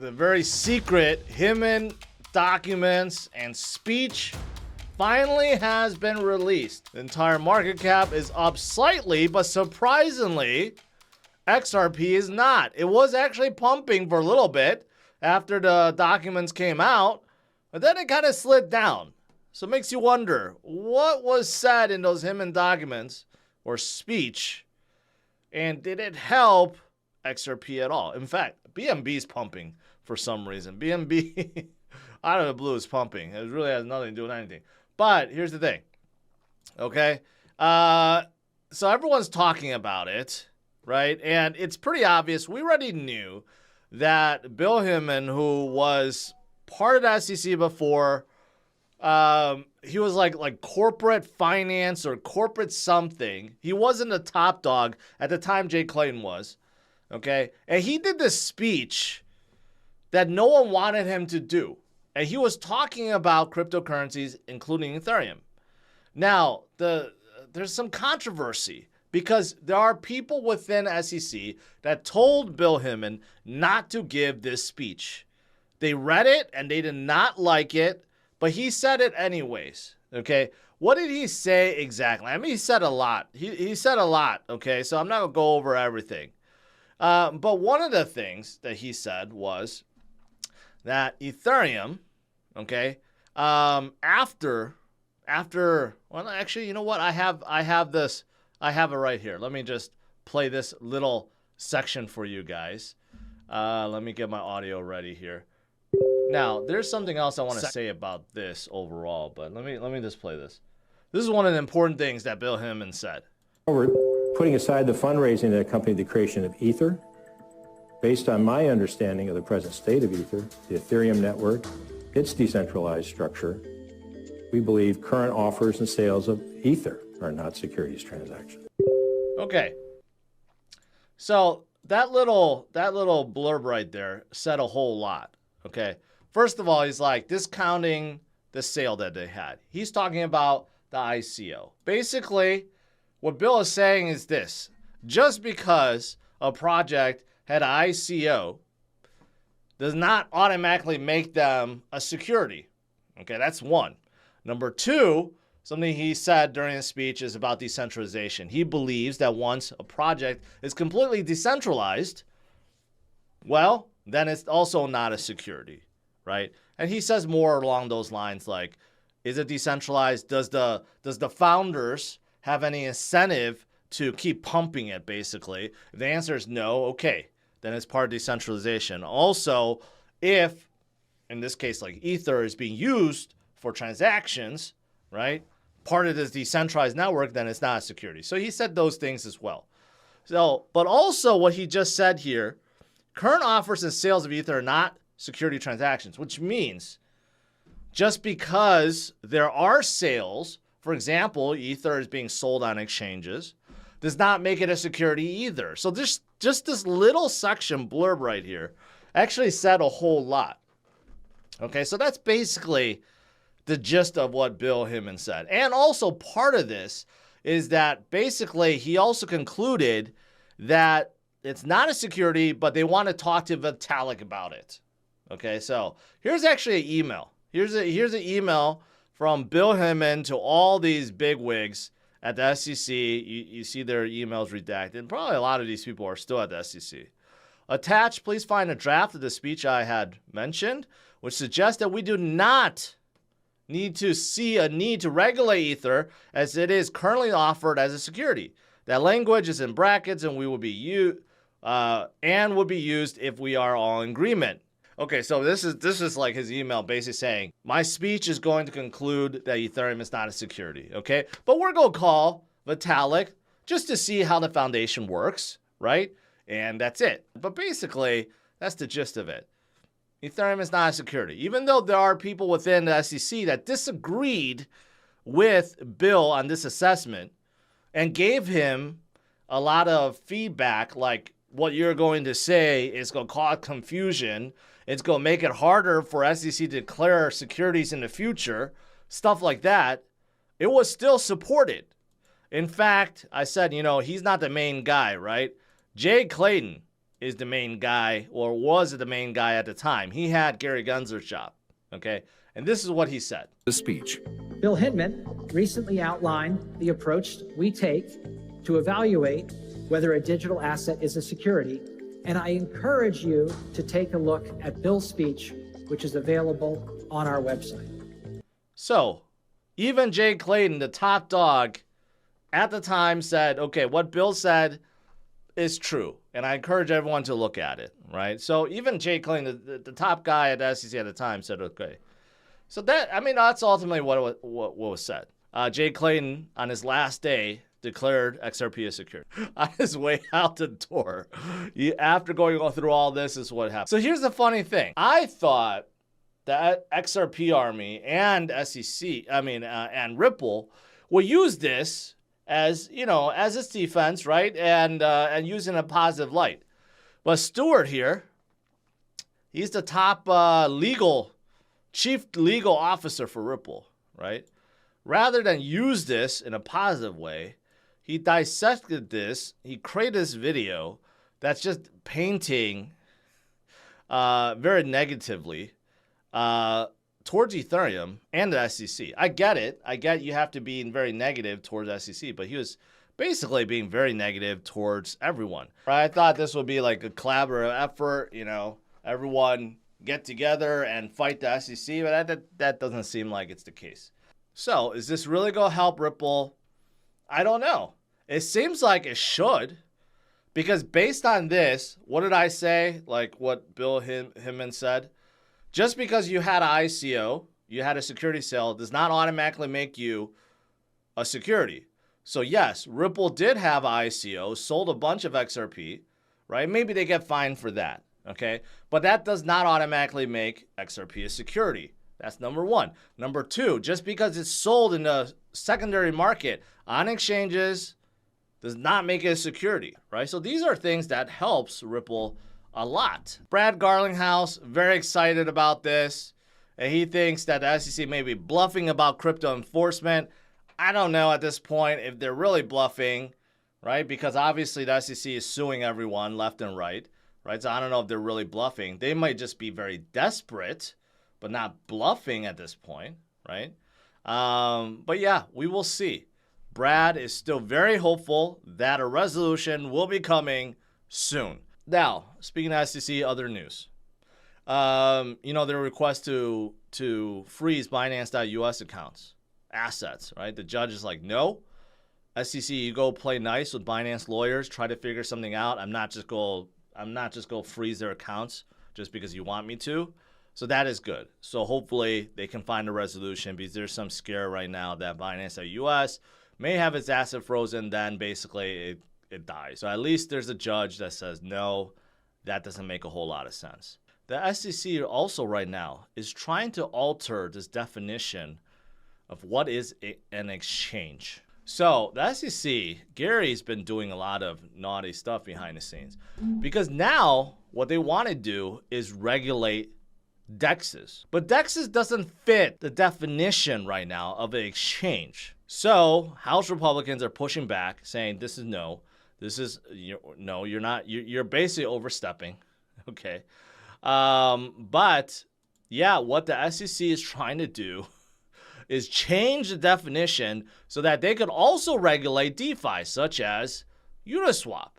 the very secret Hinman documents and speech finally has been released. The entire market cap is up slightly, but surprisingly, XRP is not. It was actually pumping for a little bit after the documents came out, but then it kind of slid down. So it makes you wonder, what was said in those Hinman documents or speech, and did it help XRP at all? In fact, BNB is pumping for some reason. BNB out of the blue is pumping. It really has nothing to do with anything. But here's the thing, okay? So everyone's talking about it, right? And it's pretty obvious. We already knew that Bill Hinman, who was part of the SEC before, he was like corporate finance or corporate something. He wasn't a top dog at the time Clayton was, okay? And he did this speech that no one wanted him to do. And he was talking about cryptocurrencies, including Ethereum. Now, there's some controversy because there are people within SEC that told Bill Hinman not to give this speech. They read it and they did not like it, but he said it anyways, okay? What did he say exactly? I mean, he said a lot. He said a lot, okay? So I'm not going to go over everything. But one of the things that he said was that Ethereum, okay, after, well, actually, you know what? I have it right here. Let me just play this little section for you guys. Let me get my audio ready here. Now, there's something else I want to say about this overall, but let me just play this. This is one of the important things that Bill Hinman said. We're putting aside the fundraising that accompanied the creation of Ether. Based on my understanding of the present state of Ether, the Ethereum network, its decentralized structure, we believe current offers and sales of Ether are not securities transactions. Okay. So that little blurb right there said a whole lot. Okay. First of all, he's like discounting the sale that they had. He's talking about the ICO. Basically, what Bill is saying is this: just because a project had an ICO does not automatically make them a security. Okay, that's one. Number two, something he said during his speech is about decentralization. He believes that once a project is completely decentralized, well, then it's also not a security, right? And he says more along those lines like, is it decentralized? Does the founders have any incentive to keep pumping it, basically? If the answer is no, okay, then it's part of decentralization. Also, if, in this case, like Ether is being used for transactions, right? Part of this decentralized network, then it's not a security. So he said those things as well. So, but also what he just said here, current offers and sales of Ether are not security transactions, which means just because there are sales, for example, Ether is being sold on exchanges, does not make it a security either. So just this little section blurb right here actually said a whole lot. Okay, so that's basically the gist of what Bill Hinman said. And also part of this is that basically he also concluded that it's not a security, but they want to talk to Vitalik about it. Okay, so here's actually an email. Here's an email from Bill Hinman to all these bigwigs at the SEC. You see their emails redacted. Probably a lot of these people are still at the SEC. Attached, please find a draft of the speech I had mentioned, which suggests that we do not need to see a need to regulate Ether as it is currently offered as a security. That language is in brackets and would be used if we are all in agreement. Okay, so this is like his email basically saying, my speech is going to conclude that Ethereum is not a security, okay? But we're going to call Vitalik just to see how the foundation works, right? And that's it. But basically, that's the gist of it. Ethereum is not a security. Even though there are people within the SEC that disagreed with Bill on this assessment and gave him a lot of feedback, like what you're going to say is going to cause confusion. It's going to make it harder for SEC to declare securities in the future, stuff like that. It was still supported. In fact, I said, he's not the main guy, right? Clayton, is the main guy, or was the main guy at the time. He had Gary Gensler's job, okay? And this is what he said. The speech. Bill Hinman recently outlined the approach we take to evaluate whether a digital asset is a security, and I encourage you to take a look at Bill's speech, which is available on our website. So, even Jay Clayton, the top dog, at the time said, okay, what Bill said is true, and I encourage everyone to look at it, right? So even Jay Clayton, the top guy at the SEC at the time, said, okay. So that's ultimately what was said. Jay Clayton, on his last day, declared XRP a security. On his way out the door, after going through all this, is what happened. So here's the funny thing. I thought that XRP Army and SEC, and Ripple will use this as, as its defense, right? And use it in a positive light. But Stewart here, he's the top chief legal officer for Ripple, right? Rather than use this in a positive way, he dissected this. He created this video that's just painting very negatively towards Ethereum and the SEC. I get it. I get you have to be very negative towards SEC, but he was basically being very negative towards everyone. I thought this would be like a collaborative effort, everyone get together and fight the SEC, but that doesn't seem like it's the case. So is this really going to help Ripple? I don't know. It seems like it should, because based on this, what did I say? Like what Bill Hinman said? Just because you had an ICO, you had a security sale, does not automatically make you a security. So yes, Ripple did have an ICO, sold a bunch of XRP, right? Maybe they get fined for that, okay? But that does not automatically make XRP a security. That's number one. Number two, just because it's sold in the secondary market on exchanges does not make it a security, right? So these are things that helps Ripple a lot. Brad Garlinghouse, very excited about this. And he thinks that the SEC may be bluffing about crypto enforcement. I don't know at this point if they're really bluffing, right? Because obviously the SEC is suing everyone left and right, right? So I don't know if they're really bluffing. They might just be very desperate, but not bluffing at this point, right? But yeah, we will see. Brad is still very hopeful that a resolution will be coming soon. Now, speaking of SEC, other news. Their request to freeze Binance.us accounts, assets, right? The judge is like, no. SEC, you go play nice with Binance lawyers, try to figure something out. I'm not just go freeze their accounts just because you want me to. So that is good. So hopefully they can find a resolution, because there's some scare right now that Binance.us may have its asset frozen, then basically it dies. So at least there's a judge that says, no, that doesn't make a whole lot of sense. The SEC also right now is trying to alter this definition of what is an exchange. So the SEC, Gary's been doing a lot of naughty stuff behind the scenes, because now what they want to do is regulate DEXs. But DEXs doesn't fit the definition right now of an exchange. So House Republicans are pushing back, saying this is no. This is, no, you're not. You're basically overstepping. Okay. But yeah, what the SEC is trying to do is change the definition so that they could also regulate DeFi, such as Uniswap.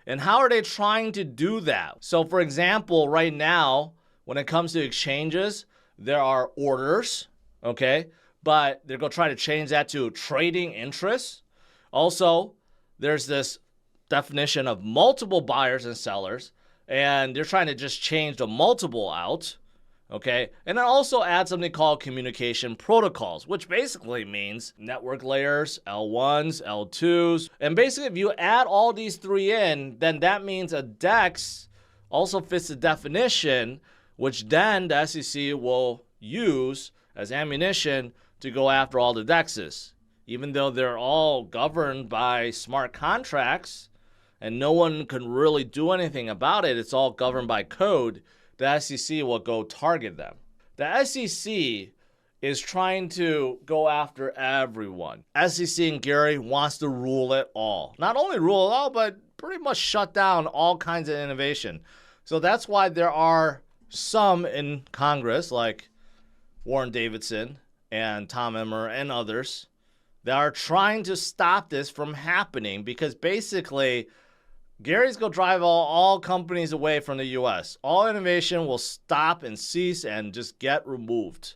And how are they trying to do that? So for example, right now, when it comes to exchanges, there are orders, okay? But they're going to try to change that to trading interests. Also, there's this definition of multiple buyers and sellers, and they're trying to just change the multiple out, okay? And then also add something called communication protocols, which basically means network layers, L1s, L2s. And basically, if you add all these three in, then that means a DEX also fits the definition, which then the SEC will use as ammunition to go after all the DEXs. Even though they're all governed by smart contracts and no one can really do anything about it, it's all governed by code, the SEC will go target them. The SEC is trying to go after everyone. SEC and Gary wants to rule it all. Not only rule it all, but pretty much shut down all kinds of innovation. So that's why there are some in Congress, like Warren Davidson and Tom Emmer and others, that are trying to stop this from happening, because basically Gary's going to drive all companies away from the U.S. All innovation will stop and cease and just get removed.